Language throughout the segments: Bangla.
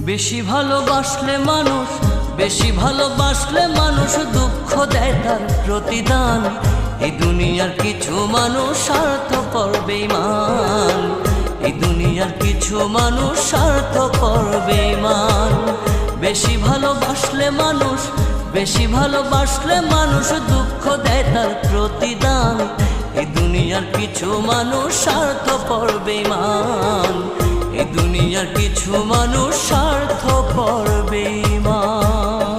বেশি ভালোবাসলে মানুষ, বেশি ভালোবাসলে মানুষ দুঃখ দেয় তার প্রতিদান। এই দুনিয়ার কিছু মানুষ স্বার্থপর বেঈমান, এই দুনিয়ার কিছু মানুষ স্বার্থপর বেঈমান। বেশি ভালোবাসলে মানুষ, বেশি ভালোবাসলে মানুষ দুঃখ দেয় তার প্রতিদান। এই দুনিয়ার কিছু মানুষ স্বার্থপর বেঈমান, এই দুনিয়ার কিছু মানুষ স্বার্থপর বেঈমান।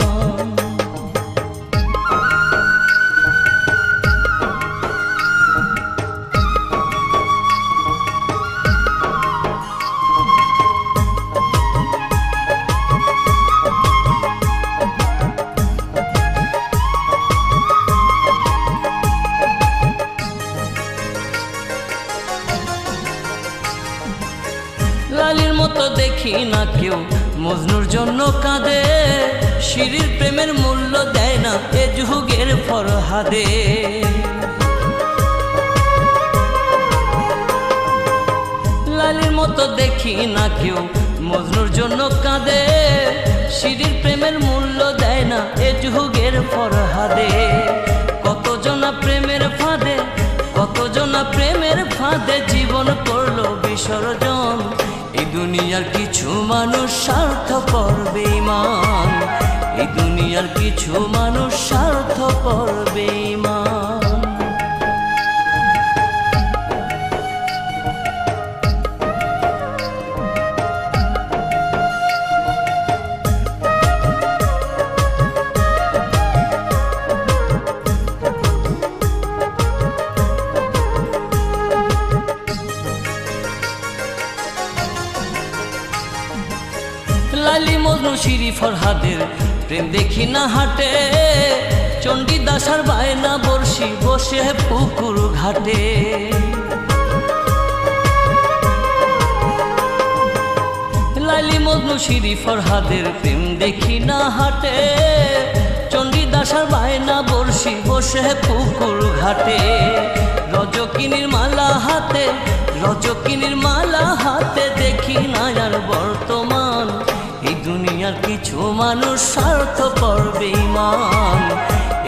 লালির মতো দেখি না কেউ মজনুর জন্য কাঁদে, শিরির প্রেমের মূল্য দেয় না এ যুগের ফরহাদে। লালির মতো দেখি না কেউ মজনুর জন্য কাঁদে, শিরির প্রেমের মূল্য দেয় না এ যুগের ফরহাদে। কতজনা প্রেমের ফাঁদে, কতজনা প্রেমের ফাঁদে জীবন করলো বিসর্জন। এই দুনিয়ার কিছু মানুষ স্বার্থপর বেঈমান, এই দুনিয়ার কিছু মানুষ স্বার্থপর বেঈমান। লালি মজনু শিরি ফরহাদের প্রেম দেখি না হাটে, চণ্ডীদাসার বায়না বর্ষি বসে পুকুর ঘাটে। লালি মজনু শিরি ফরহাদের প্রেম দেখি না হাটে, চণ্ডীদাসার বায়না বর্ষি বসে পুকুর ঘাটে। রজকিনীর মালা হাতে, রজকিনীর মালা হাতে দেখি না আর বর্তমান। এই দুনিয়ার কিছু মানুষ স্বার্থপর বেঈমান,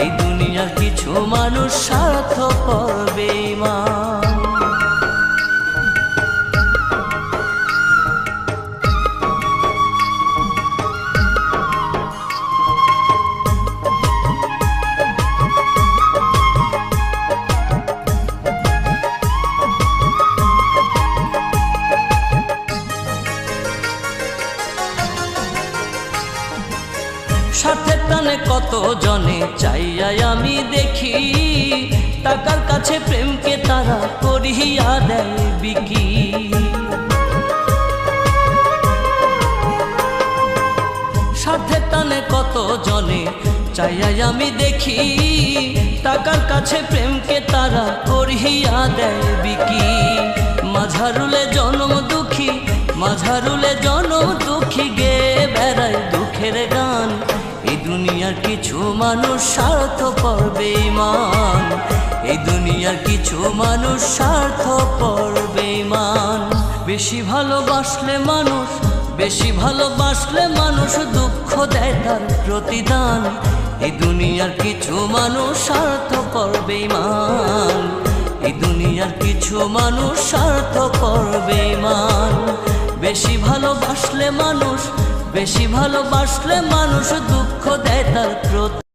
এই দুনিয়ার কিছু মানুষ স্বার্থপর বেঈমান। স্বার্থের টানে কত জনে চাইয়া আমি দেখি, টাকার কাছে প্রেমকে তারা করিয়া দেয় বিকি। স্বার্থের টানে কত জনে চাইয়া আমি দেখি, টাকার কাছে প্রেমকে তারা করিয়া দেয় বিকি। মাঝারুলে জনম দুঃখী, মাঝারুলে জনম দুঃখী গে বেড়ায় দুঃখের গান। এই দুনিয়ার কিছু মানুষ স্বার্থপর বেঈমান, এই দুনিয়ার কিছু মানুষ স্বার্থপর বেঈমান। বেশি ভালোবাসলে মানুষ, বেশি ভালোবাসলে মানুষ দুঃখ দেয় তার প্রতিদান। এই দুনিয়ার কিছু মানুষ স্বার্থপর বেঈমান, এই দুনিয়ার কিছু মানুষ স্বার্থপর বেঈমান। বেশি ভালোবাসলে মানুষ, বেশি ভালোবাসলে মানুষ দুঃখ দেয় তার প্রতি।